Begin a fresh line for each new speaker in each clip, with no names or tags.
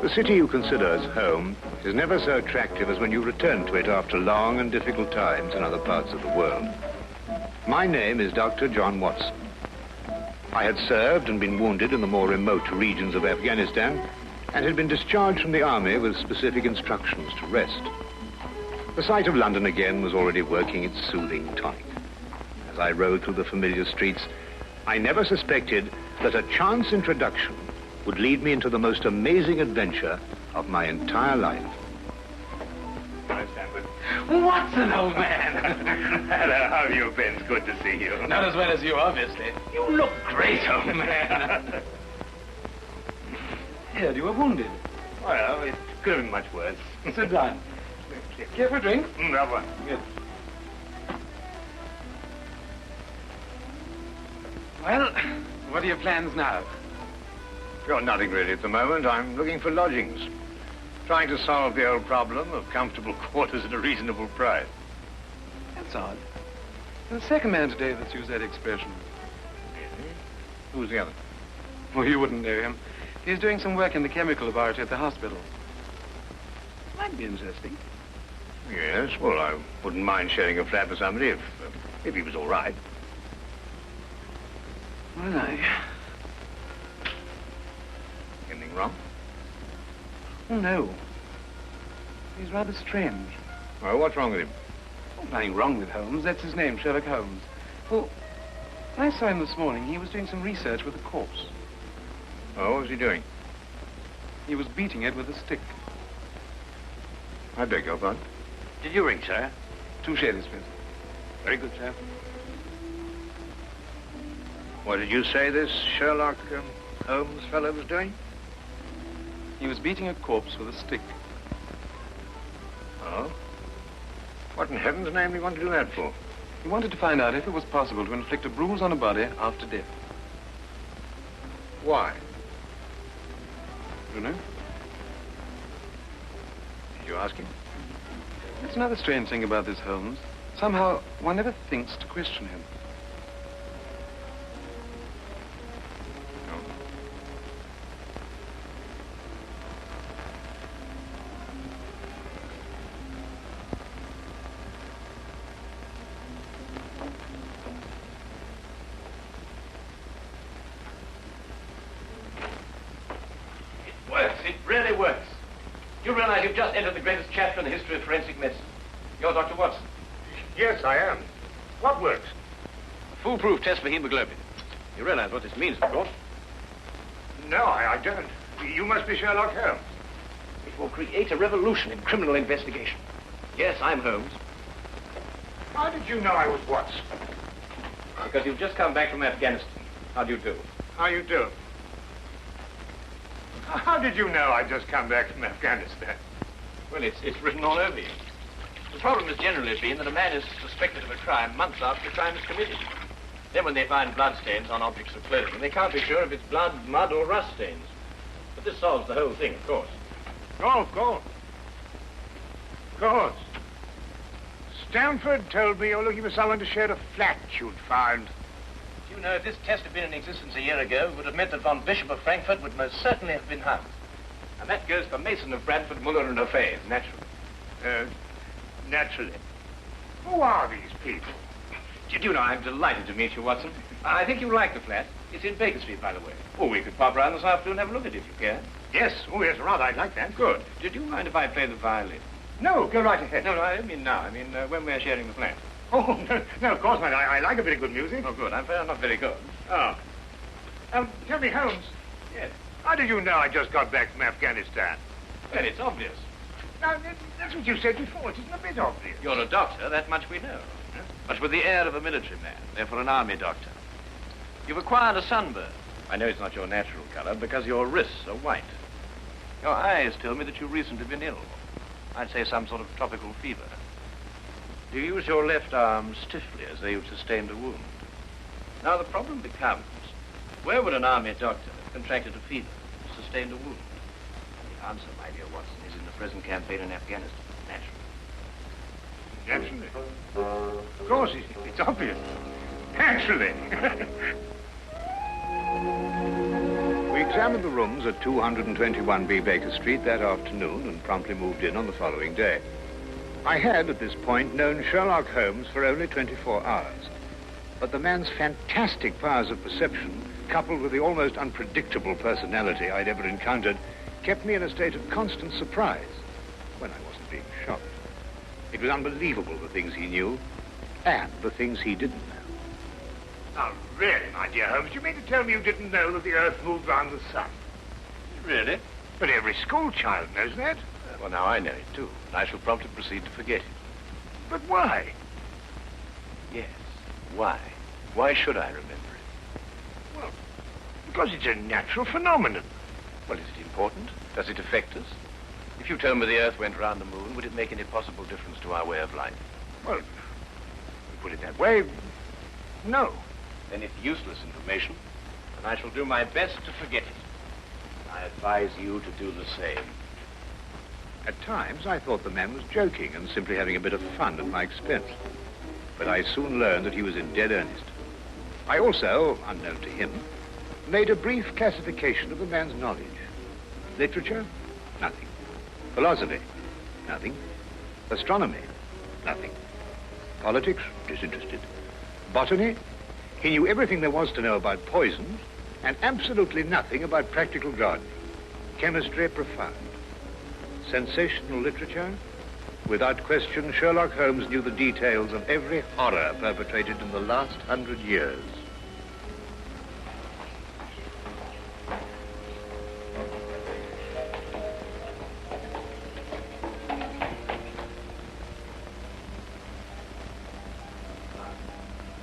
The city you consider as home is never so attractive as when you return to it after long and difficult times in other parts of the world. My name is Dr. John Watson. I had served and been wounded in the more remote regions of Afghanistan and had been discharged from the army with specific instructions to rest. The sight of London again was already working its soothing tonic. As I rode through the familiar streets, I never suspected that a chance introduction would lead me into the most amazing adventure of my entire life.
Watson, old man!
Hello, how have you been? It's good to see you.
Not as well as you, obviously. You look great, old man. Heard you were wounded.
Well, it could have been much worse.
Sit down. Care for a drink?
No one.
Good. Well, what are your plans now?
Got nothing really at the moment. I'm looking for lodgings. Trying to solve the old problem of comfortable quarters at a reasonable price.
That's odd. You're the second man today that's used that expression.
Really? Who's the other?
Well, you wouldn't know him. He's doing some work in the chemical laboratory at the hospital. Might be interesting.
Yes, well, I wouldn't mind sharing a flat with somebody if he was all right.
Well,
Anything wrong?
Oh, no. He's rather strange.
Well, what's wrong with him?
Oh, nothing wrong with Holmes. That's his name, Sherlock Holmes. Well, when I saw him this morning, he was doing some research with a corpse.
Oh, what was he doing?
He was beating it with a stick.
I beg your pardon?
Did you ring, sir?
2 shillings, please.
Very good, sir.
What did you say this Sherlock Holmes fellow was doing?
He was beating a corpse with a stick.
Oh? What in heaven's name do you want to do that for?
He wanted to find out if it was possible to inflict a bruise on a body after death.
Why?
You know?
Did you ask him?
That's another strange thing about this Holmes. Somehow, one never thinks to question him.
You've just entered the greatest chapter in the history of forensic medicine. You're Dr. Watson.
Yes, I am. What works?
A foolproof test for hemoglobin. You realize what this means, of course?
No, I don't. You must be Sherlock Holmes.
It will create a revolution in criminal investigation. Yes, I'm Holmes.
How did you know I was Watson?
Because you've just come back from Afghanistan. How do you do?
How you do? How did you know I'd just come back from Afghanistan?
Well, it's written all over you. The problem has generally been that a man is suspected of a crime months after the crime is committed. Then when they find bloodstains on objects of clothing, they can't be sure if it's blood, mud, or rust stains. But this solves the whole thing, of course.
Oh, of course. Of course. Stamford told me you're looking for someone to share a flat you'd found.
You know, if this test had been in existence a year ago, it would have meant that von Bishop of Frankfurt would most certainly have been hung. And that goes for Mason of Bradford, Muller, and O'Fay, naturally.
Naturally. Who are these people?
Did you know, I'm delighted to meet you, Watson. I think you'll like the flat. It's in Baker Street, by the way. Oh, we could pop around this afternoon and have a look at it, if you care.
Yes. Oh, yes, rather. I'd like that.
Good. Did you mind if I play the violin?
No, go right ahead.
No, I don't mean now. I mean when we're sharing the flat.
Oh, no, of course not. I like a bit of good music.
Oh, good. I'm afraid not very good.
Oh. Tell me, Holmes.
Yes.
How did you know I just got back from Afghanistan?
Well, it's obvious.
Now, that's what you said before. It isn't a bit obvious.
You're a doctor, that much we know. But with the air of a military man, therefore an army doctor. You've acquired a sunburn. I know it's not your natural color because your wrists are white. Your eyes tell me that you've recently been ill. I'd say some sort of tropical fever. You use your left arm stiffly as though you'd sustained a wound. Now the problem becomes, where would an army doctor have contracted a fever, sustained a wound? The answer, my dear Watson, is in the present campaign in Afghanistan, naturally.
Naturally. Of course, it's obvious. Naturally. Weeks examined the rooms at 221B Baker Street that afternoon and promptly moved in on the following day. I had, at this point, known Sherlock Holmes for only 24 hours. But the man's fantastic powers of perception, coupled with the almost unpredictable personality I'd ever encountered, kept me in a state of constant surprise when I wasn't being shocked. It was unbelievable the things he knew and the things he didn't know.
Now, really, my dear Holmes, you mean to tell me you didn't know that the Earth moved round the sun?
Really?
But every school child knows that.
Well, now I know it, too. And I shall promptly proceed to forget it.
But why?
Yes. Why? Why should I remember it?
Well, because it's a natural phenomenon.
Well, is it important? Does it affect us? If you told me the Earth went round the moon, would it make any possible difference to our way of life?
Well, to put it that way, no.
Then it's useless information, and I shall do my best to forget it. I advise you to do the same.
At times, I thought the man was joking and simply having a bit of fun at my expense. But I soon learned that he was in dead earnest. I also, unknown to him, made a brief classification of the man's knowledge. Literature? Nothing. Philosophy? Nothing. Astronomy? Nothing. Politics? Disinterested. Botany? He knew everything there was to know about poisons and absolutely nothing about practical gardening. Chemistry? Profound. Sensational literature? Without question, Sherlock Holmes knew the details of every horror perpetrated in the last 100 years.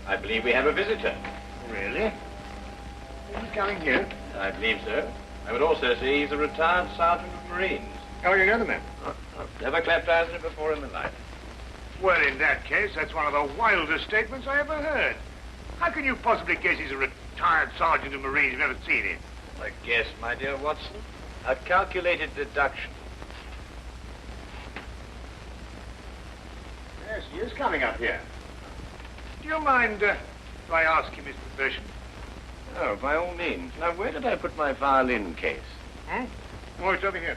I believe we have a visitor.
Really? Who's coming here?
I believe so. I would also say he's a retired sergeant of Marines.
Oh, you know the man?
I've never clapped eyes on him before in my life.
Well, in that case, that's one of the wildest statements I ever heard. How can you possibly guess he's a retired sergeant of Marines? You've never seen him.
A guess, my dear Watson. A calculated deduction.
Yes, he is coming up here. Do you mind if I ask him his profession?
Oh, by all means. Now, where did I put my violin case?
Hmm? Oh, it's over here.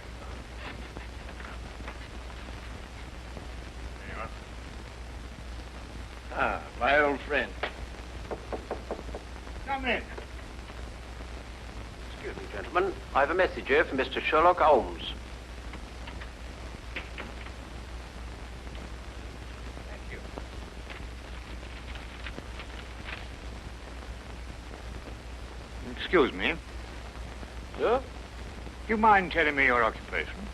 There you are.
Ah, my old friend.
Come in.
Excuse me, gentlemen. I have a message here from Mr. Sherlock Holmes.
Thank you.
Excuse me.
Sir?
Do you mind telling me your occupation?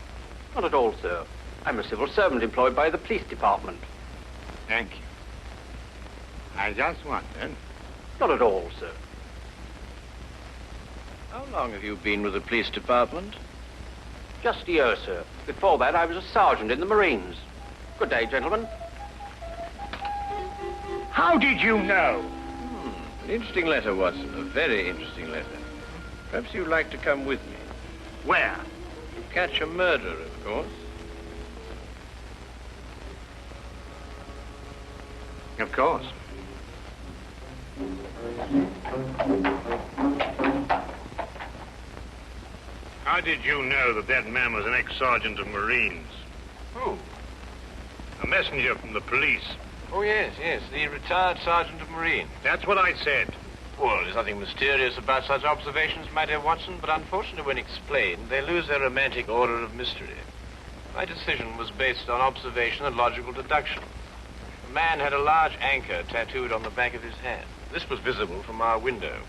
Not at all, sir. I'm a civil servant employed by the police department.
Thank you. I just wondered.
Not at all, sir.
How long have you been with the police department?
Just a year, sir. Before that, I was a sergeant in the Marines. Good day, gentlemen.
How did you know?
An interesting letter, Watson. A very interesting letter. Perhaps you'd like to come with me.
Where?
To catch a murderer, of course.
Of course. How did you know that that man was an ex-sergeant of Marines?
Who?
A messenger from the police.
Oh, yes, the retired sergeant of Marines.
That's what I said.
Well, there's nothing mysterious about such observations, my dear Watson, but unfortunately, when explained, they lose their romantic order of mystery. My decision was based on observation and logical deduction. The man had a large anchor tattooed on the back of his hand. This was visible from our window.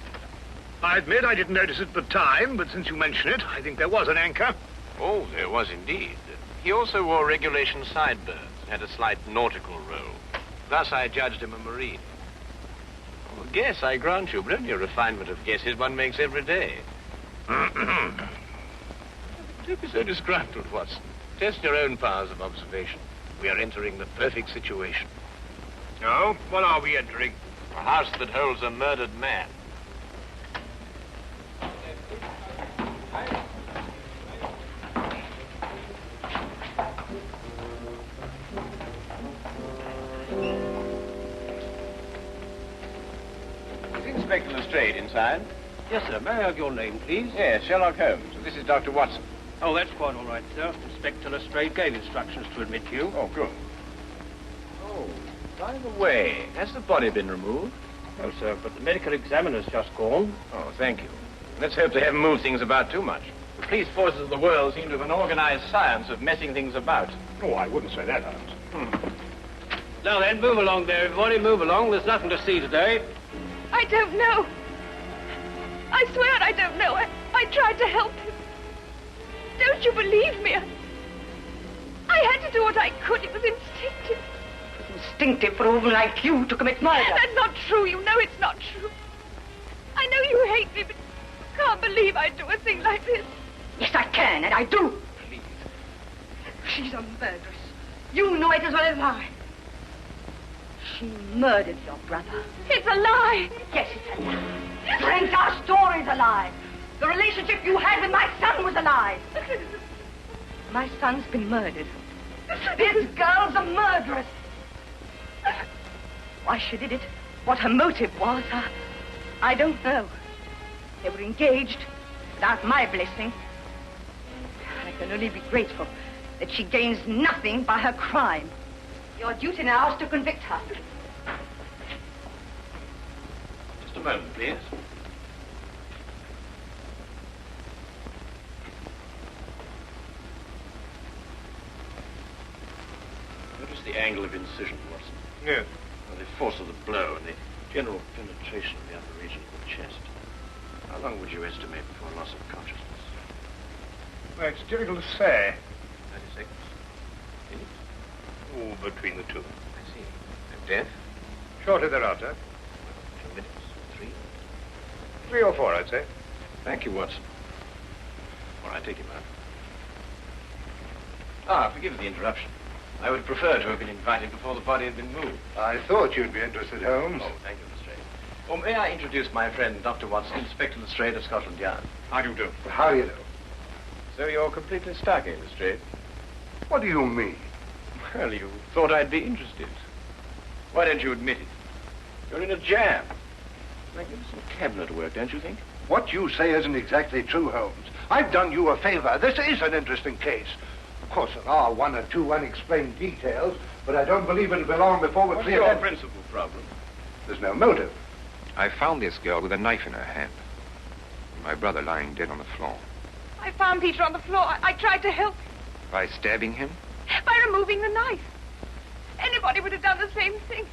I admit I didn't notice it at the time, but since you mention it, I think there was an anchor.
Oh, there was indeed. He also wore regulation sideburns and had a slight nautical roll. Thus, I judged him a Marine. Oh, guess, I grant you, but only a refinement of guesses one makes every day. Don't be so disgruntled, Watson. Test your own powers of observation. We are entering the perfect situation.
Oh, what are we entering?
A house that holds a murdered man. Is Inspector Lastrade inside?
Yes, sir. May I have your name, please?
Yes, Sherlock Holmes. This is Dr. Watson.
Oh, that's quite all right, sir. Inspector Lastrade gave instructions to admit you.
Oh, good. Oh, by the way, has the body been removed?
No, sir, but the medical examiner's just gone.
Oh, thank you. Let's hope they haven't moved things about too much. The police forces of the world seem to have an organized science of messing things about.
Oh, I wouldn't say that, Holmes.
Now then, move along there, everybody. Move along. There's nothing to see today.
I don't know. I swear I don't know. I tried to help him. Don't you believe me? I had to do what I could. It was instinctive.
Instinctive for a woman like you to commit murder.
That's not true. You know it's not true. I know you hate me, but you can't believe I'd do a thing like this.
Yes, I can, and I do.
Please.
She's a murderess. You know it as well as I. She murdered your brother.
It's a lie.
Yes, it's a lie. Your entire story's a lie. The relationship you had with my son was a lie. My son's been murdered. This girl's a murderess. Why she did it, what her motive was, I don't know. They were engaged without my blessing. I can only be grateful that she gains nothing by her crime. Your duty now is to convict her.
Just a moment, please. Notice the angle of incision, Watson.
Yes.
Well, the force of the blow and the general penetration of the upper region of the chest. How long would you estimate before loss of consciousness?
Well, it's difficult to say.
30 seconds? Minutes?
Oh, between the two.
I see. And death?
Shortly thereafter.
2 minutes? 3?
3 or 4, I'd say.
Thank you, Watson. All right, take him out. Forgive the interruption. I would prefer to have been invited before the body had been moved.
I thought you'd be interested, Holmes.
Oh, thank you, Lastrade. Well, may I introduce my friend, Dr. Watson, Inspector Lastrade of Scotland Yard?
How do you do? How do you do?
So you're completely stuck, eh, Lastrade?
What do you mean?
Well, you thought I'd be interested. Why don't you admit it? You're in a jam. Magnificent cabinet work, don't you think?
What you say isn't exactly true, Holmes. I've done you a favor. This is an interesting case. Of course, there are 1 or 2 unexplained details, but I don't believe it'll be long before we're
What's
clear.
your principal problem?
There's no motive.
I found this girl with a knife in her hand. My brother lying dead on the floor.
I found Peter on the floor. I tried to help him
By stabbing him?
by removing the knife. Anybody would have done the same thing.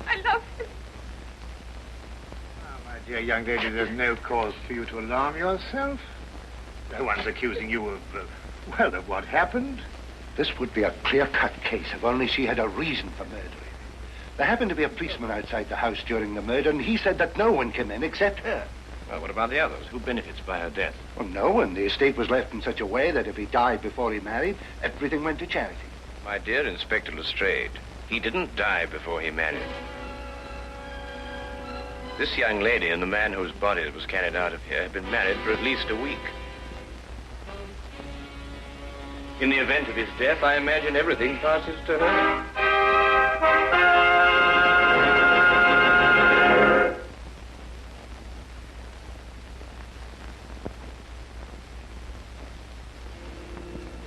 I love him.
Oh, my dear young lady, there's no cause for you to alarm yourself. No one's accusing you of what happened.
This would be a clear-cut case if only she had a reason for murdering him. There happened to be a policeman outside the house during the murder, and he said that no one came in except her.
Well, what about the others? Who benefits by her death?
Well, no one. The estate was left in such a way that if he died before he married, everything went to charity.
My dear Inspector Lastrade, he didn't die before he married. This young lady and the man whose body was carried out of here have been married for at least a week. In the event of his death, I imagine everything passes to her.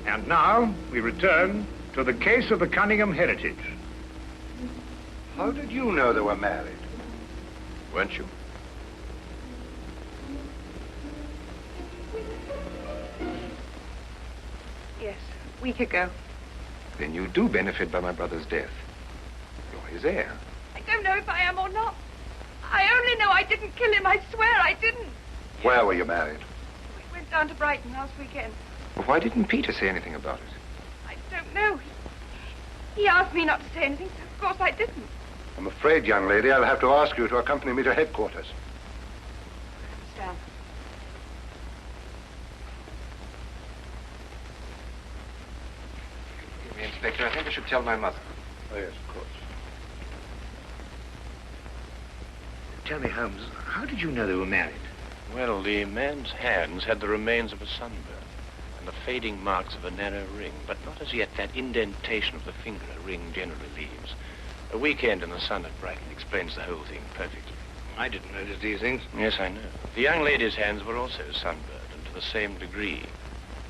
And now we return to the case of the Cunningham heritage.
How did you know they were married?
Weren't you?
Yes, a week ago.
Then you do benefit by my brother's death. You're his heir.
I don't know if I am or not. I only know I didn't kill him. I swear I didn't.
Where were you married?
We went down to Brighton last weekend.
Well, why didn't Peter say anything about it?
I don't know. He asked me not to say anything, so of course I didn't.
I'm afraid, young lady, I'll have to ask you to accompany me to headquarters.
I understand.
Excuse me, Inspector. I think I should tell my mother.
Oh, yes, of course.
Tell me, Holmes, how did you know they were married?
Well, the man's hands had the remains of a sunburn and the fading marks of a narrow ring, but not as yet that indentation of the finger a ring generally leaves. A weekend in the sun at Brighton explains the whole thing perfectly.
I didn't notice these things.
Yes, I know. The young lady's hands were also sunburned, and to the same degree.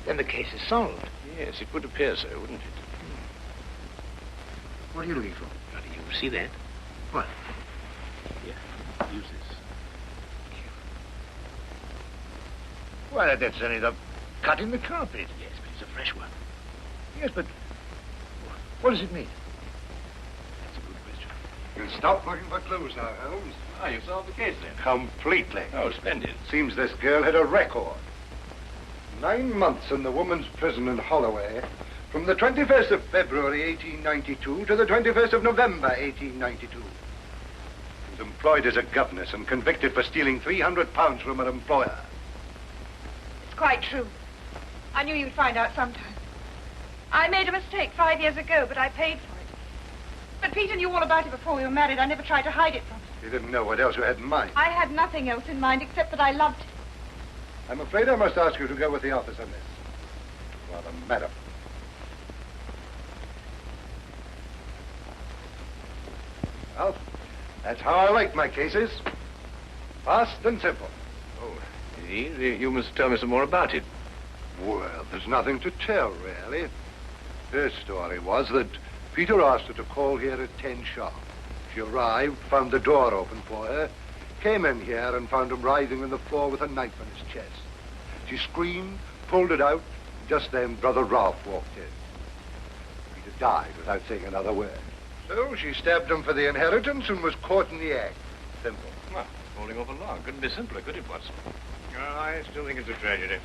Then the case is solved.
Yes, it would appear so, wouldn't it?
What are you looking for? How do you see that? What?
Here, use this.
Why, that's only the cut in the carpet.
Yes, but it's a fresh one.
Yes, but what does it mean?
That's a good question.
You'll stop looking for clues now, Holmes.
Ah, you've solved the case then.
Completely.
Oh, splendid.
Seems this girl had a record. 9 months in the woman's prison in Holloway, from the 21st of February, 1892, to the 21st of November, 1892. She was employed as a governess and convicted for stealing £300 from her employer.
It's quite true. I knew you'd find out sometime. I made a mistake 5 years ago, but I paid for it. But Peter knew all about it before we were married. I never tried to hide it from him.
You didn't know what else you had in mind.
I had nothing else in mind except that I loved him.
I'm afraid I must ask you to go with the office on this. Rather, madam. Well, that's how I like my cases. Fast and simple.
Oh, indeed. You must tell me some more about it.
Well, there's nothing to tell, really. Her story was that Peter asked her to call here at 10 sharp. She arrived, found the door open for her, came in here and found him writhing on the floor with a knife on his chest. She screamed, pulled it out, and just then Brother Ralph walked in. Peter died without saying another word. So she stabbed him for the inheritance and was caught in the act. Simple.
Well, falling off a log. Couldn't be simpler, could it, Watson?
Well, I still think it's a tragedy.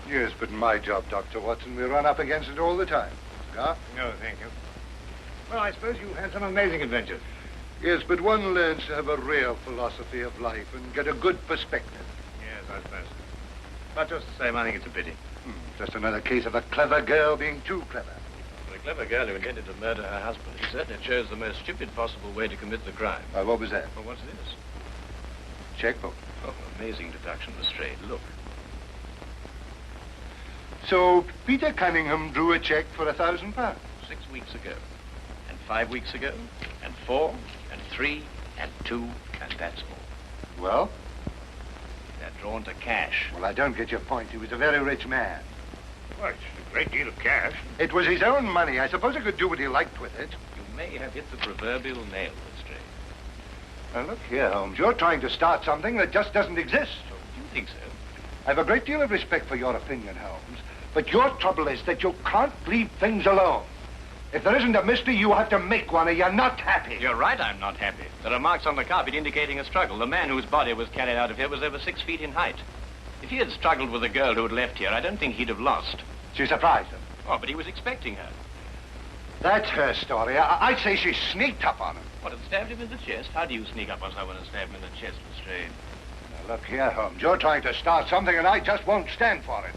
Yes, but in my job, Dr. Watson, we run up against it all the time. Scar?
No, thank you. Well, I suppose you've had some amazing adventures.
Yes, but one learns to have a real philosophy of life and get a good perspective.
Yes, I suppose. But just the same, I think it's a pity.
Just another case of a clever girl being too clever.
For a clever girl who intended to murder her husband, he certainly chose the most stupid possible way to commit the crime.
What was that?
Well, what's this?
Checkbook.
Oh, amazing deduction, Lastrade. Look.
So Peter Cunningham drew a check for £1,000.
6 weeks ago, and 5 weeks ago, and 4, and 3, and 2, and that's all.
Well?
They're drawn to cash.
Well, I don't get your point. He was a very rich man.
Well, it's a great deal of cash.
It was his own money. I suppose he could do what he liked with it.
You may have hit the proverbial nail, Lastrade.
Now, look here, Holmes. You're trying to start something that just doesn't exist.
So, do you think so?
I have a great deal of respect for your opinion, Holmes. But your trouble is that you can't leave things alone. If there isn't a mystery, you have to make one, or you're not happy.
You're right, I'm not happy. There are marks on the carpet indicating a struggle. The man whose body was carried out of here was over 6 feet in height. If he had struggled with the girl who had left here, I don't think he'd have lost.
She surprised him.
Oh, but he was expecting her.
That's her story. I'd say she sneaked up on him.
What, had stabbed him in the chest? How do you sneak up on someone and stab him in the chest, Lastrade?
Now, look here, Holmes. You're trying to start something, and I just won't stand for it.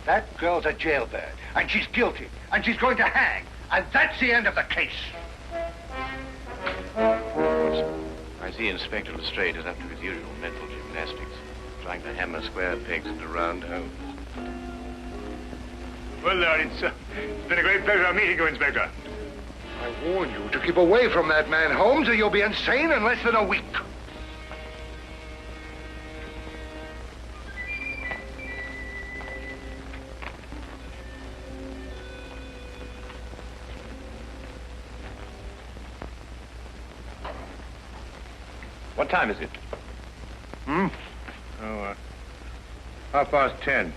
That girl's a jailbird, and she's guilty, and she's going to hang. And that's the end of the case.
I see Inspector Lastrade is up to his usual mental gymnastics, trying to hammer square pegs into round holes.
Well, Lord, it's been a great pleasure meeting you, Inspector.
I warn you to keep away from that man, Holmes, or you'll be insane in less than a week.
What time is it?
Oh, 10:30.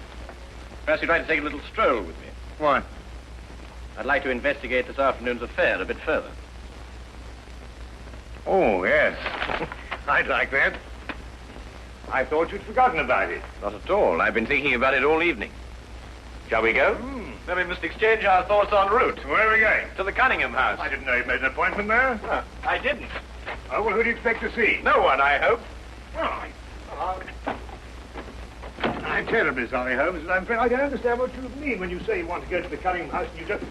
Perhaps you'd like to take a little stroll with me.
Why?
I'd like to investigate this afternoon's affair a bit further.
Oh, yes. I'd like that. I thought you'd forgotten about it.
Not at all. I've been thinking about it all evening. Shall we go? Then we must exchange our thoughts en route.
Where are we going?
To the Cunningham house.
I didn't know you'd made an appointment there.
I didn't.
Oh, well, who do you expect to see?
No one, I hope.
Well, I'm terribly sorry, Holmes, but I'm afraid I don't understand what you mean when you say you want to go to the Cunningham house and you just...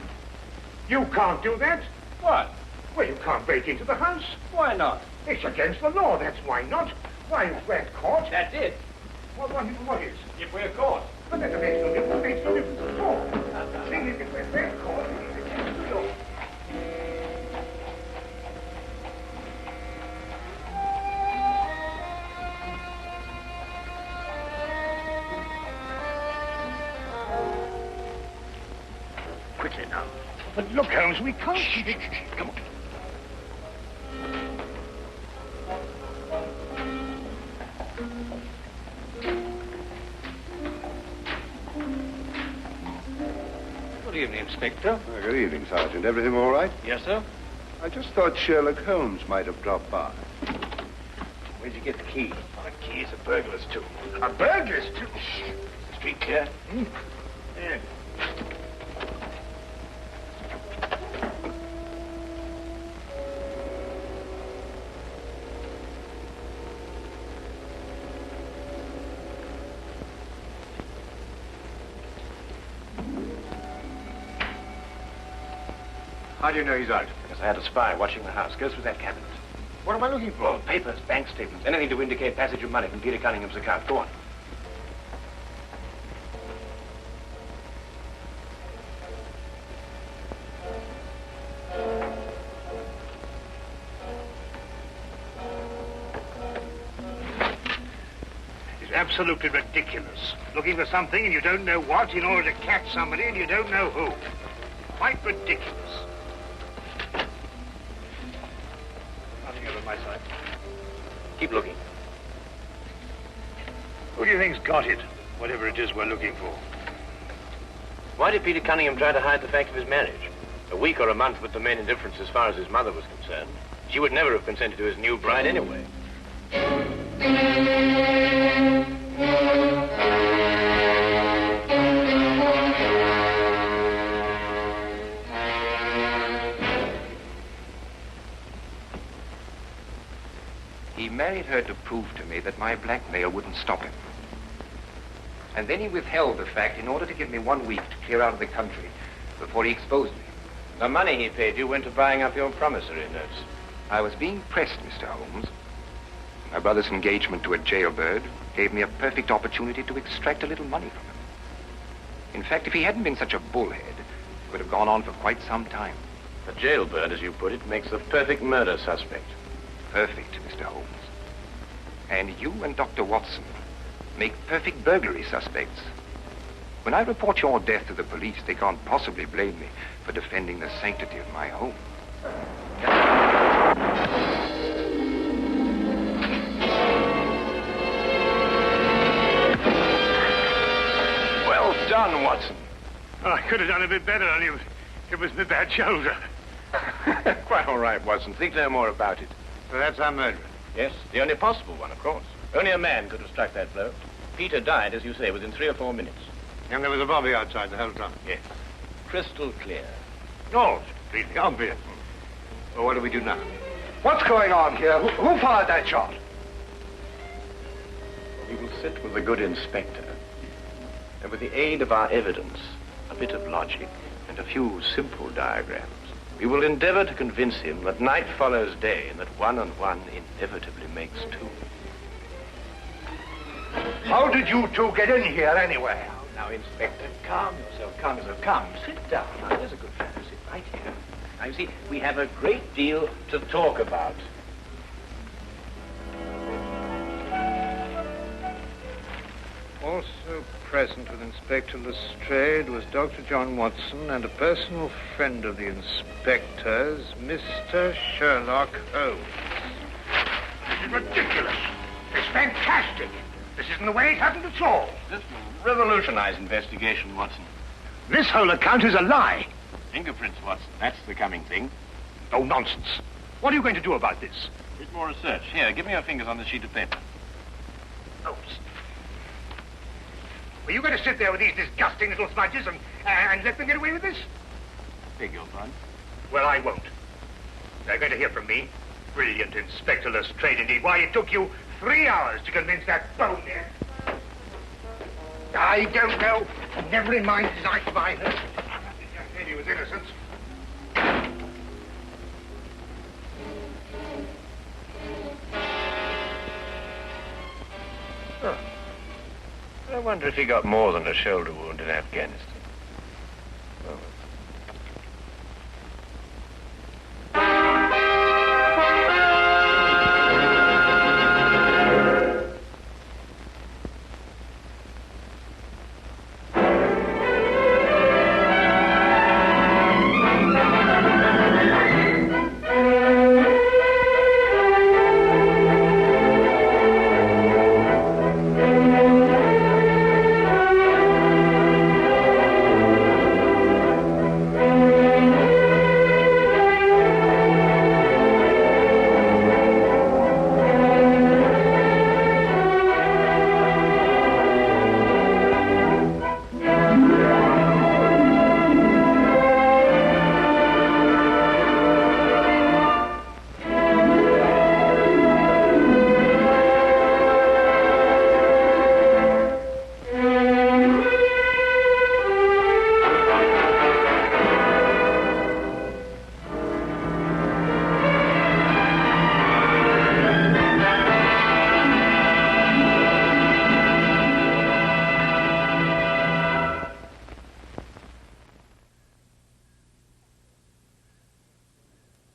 You can't do that.
What?
Well, you can't break into the house.
Why not?
It's against the law, that's why not. Why, if we're caught...
That's it.
What is?
If we're caught.
But that makes no difference. It makes no difference at all. The thing is, if we're caught, it's against the law.
quickly now.
But look, Holmes, we can't...
Come on.
Good evening, Inspector.
Good evening, Sergeant. Everything all right?
Yes, sir.
I just thought Sherlock Holmes might have dropped by.
Where'd you get the key?
Oh, the key's a burglar's too. A burglar's too?
Is the street clear?
Yeah.
How do you know he's out? Because I had a spy watching the house. Go through that cabinet.
What am I looking for?
Oh, papers, bank statements, anything to indicate passage of money from Peter Cunningham's account. Go on.
It's absolutely ridiculous. Looking for something and you don't know what in order to catch somebody and you don't know who. Quite ridiculous. Nothing over my side.
Keep looking.
Who do you think's got it? Whatever it is we're looking for.
Why did Peter Cunningham try to hide the fact of his marriage? A week or a month would remain indifference as far as his mother was concerned. She would never have consented to his new bride anyway.
He married her to prove to me that my blackmail wouldn't stop him. And then he withheld the fact in order to give me 1 week to clear out of the country before he exposed me.
The money he paid you went to buying up your promissory notes.
I was being pressed, Mr. Holmes. My brother's engagement to a jailbird gave me a perfect opportunity to extract a little money from him. In fact, if he hadn't been such a bullhead, it would have gone on for quite some time.
A jailbird, as you put it, makes the perfect murder suspect.
Perfect, Mr. Holmes. And you and Dr. Watson make perfect burglary suspects. When I report your death to the police, they can't possibly blame me for defending the sanctity of my home.
Well done, Watson.
Oh, I could have done a bit better, only it was my bad shoulder.
Quite all right, Watson. Think no more about it.
So that's our murderer.
Yes, the only possible one, of course. Only a man could have struck that blow. Peter died, as you say, within 3 or 4 minutes.
And there was a bobby outside the whole time.
Yes. Crystal clear.
No, it's completely obvious. Well, what do we do now?
What's going on here? Who fired that shot?
We will sit with the good inspector, and with the aid of our evidence, a bit of logic, and a few simple diagrams, we will endeavor to convince him that night follows day and that 1 and 1 inevitably makes 2.
How did you two get in here anyway?
Now, Inspector, calm yourself, calm yourself. Come, sit down. Now, there's a good fellow. Sit right here. Now, you see, we have a great deal to talk about.
Also present with Inspector Lastrade was Dr. John Watson and a personal friend of the inspector's, Mr. Sherlock Holmes.
This is ridiculous. It's fantastic. This isn't the way it happened at all.
This will revolutionize investigation, Watson.
This whole account is a lie.
Fingerprints, Watson. That's the coming thing.
Oh, nonsense. What are you going to do about this?
A bit more research. Here, give me your fingers on this sheet of paper.
Oh, were you going to sit there with these disgusting little smudges and let them get away with this?
Beg your pardon?
Well, I won't. They're going to hear from me. Brilliant Inspector Lastrade, indeed. Why, it took you 3 hours to convince that bonehead. I don't know. Never in mind his life either. He just said he was innocent.
I wonder if he got more than a shoulder wound in Afghanistan.